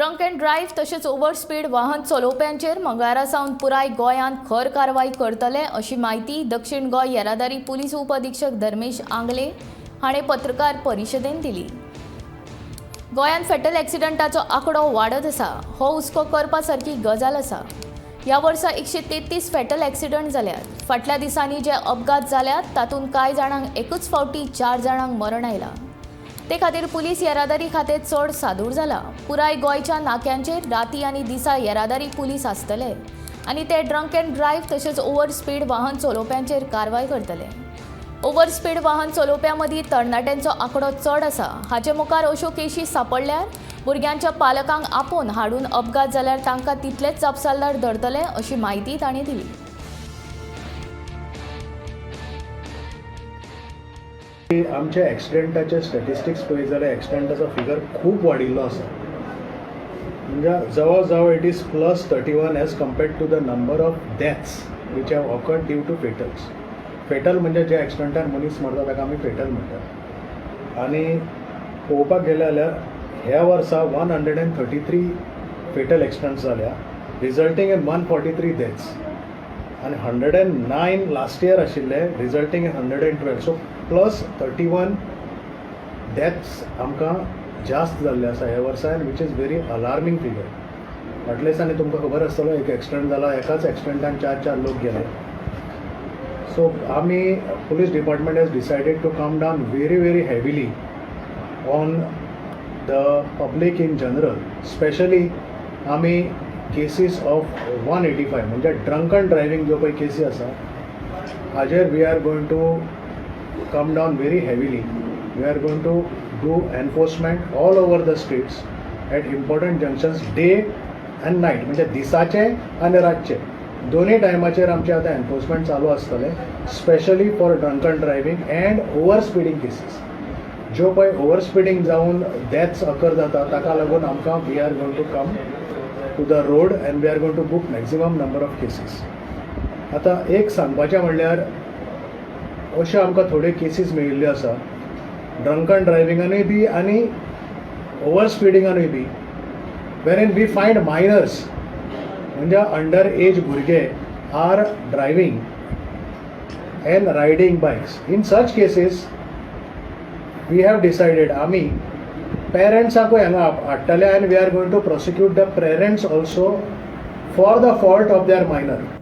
Drunk and drive तशेंच over speed वाहन चलोवप्यांचेर मंगळारा सावन पुराय गोंयांत खर कारवाई करतले अशी माहिती दक्षिण गोंय येरादारी पुलीस उपअधीक्षक धर्मेश आंगले हाणें पत्रकार परिशदेंत दिली। गोंयांत फेटल एक्सिडंटाचो आंकडो वाडत आसा, हो हुस्को करपा सारकी गजाल आसा। ह्या वर्सा 133 फेटल एक्सिडंट जाल्यात। फाटल्या दिसांनी जे अपघात जाल्यात तातूंत कांय जाणांक एकूच फावटी 4 जाणांक मरण आयलां। ते खातीर पुलीस येरादारी खातें चड सादूर जाला। पुराय गोंयच्या नाक्यांचेर राती आनी दिसा येरादारी पुलीस आसतले आनी ते ड्रंक अँड ड्रायव्ह तशेंच ओव्हर स्पीड वाहन चलोवप्यांचेर कारवाय करतले। ओव्हर स्पीड वाहन चलोवप्यां मदीं तरणाट्यांचो आंकडो चड आसा। हाचे मुखार अश्यो केशी सांपडल्यार भुरग्यांच्या पालकांक आपोवन हाडून अपघात जाल्यार तांकां तितलेच जापसालदार धरतले अशी माहिती तांणी दिली। आमच्या एक्सिडेंटाचे स्टॅटिस्टिक्स पळयत जाल्यार एक्सिडेंटाचो फिगर खूब वाडिल्लो आसा। म्हणजे जवळ जवळ it is +31 as compared to the number of deaths which have occurred due to fatals. Fatal म्हणजे जे एक्सिडेंटान मनीस मरता ताका आमी फेटल म्हणटात। आनी पळोवपाक गेले जाल्यार ह्या वर्सा 133 फेटल एक्सिडंट्स जाल्या, रिजल्टींग इन 143 डेथ्स आनी 109 लास्ट इयर आशिल्ले, रिजल्टींग इन 112। सो +31 डेथ्स आमकां जास्त जाल्ले आसा ह्या वर्सान, वीच इज व्हेरी अलार्मींग फिगर। फाटल्या दिसांनी तुमकां खबर आसतलो एक एक्सिडंट जाला, एकाच एक्सिडंटान 4 लोक गेले। सो आमी police department has decided to come down very heavily on the public in general. Specially आमी केसीस ऑफ 185 म्हणजे ड्रंक अँड ड्रायव्हिंग जो पळय केसी आसा हाजेर we are going to come down very heavily. We are going to do enforcement all over the streets at important junctions, day and night. म्हणजे दिसाचे आणि रातचे दोन्ही टायमाचेर आमचे आतां एनफोर्समेंट चालू आसतले, specially for drunk and driving and over speeding cases. ज्यो पळय ओवर स्पिडींग जावन डेथ्स अकर जाता ताका लागून आमकां we are going to come to the road and we are going to book maximum number of cases. आतां एक सांगपाचें म्हणल्यार अश्यो आमकां थोड्यो केसीस मेळिल्ल्यो आसा ड्रंक अँड ड्रायव्हिंगानूय बी आनी ओवर स्पिडींगानूय बी, वेर वी फायंड मायनर्स म्हणजे अंडर एज भुरगे are driving and riding bikes. In such cases we have decided आमी पेरंट्सांकूय हांगा हाडटले आनी we are going to prosecute the parents also for the fault of their minor.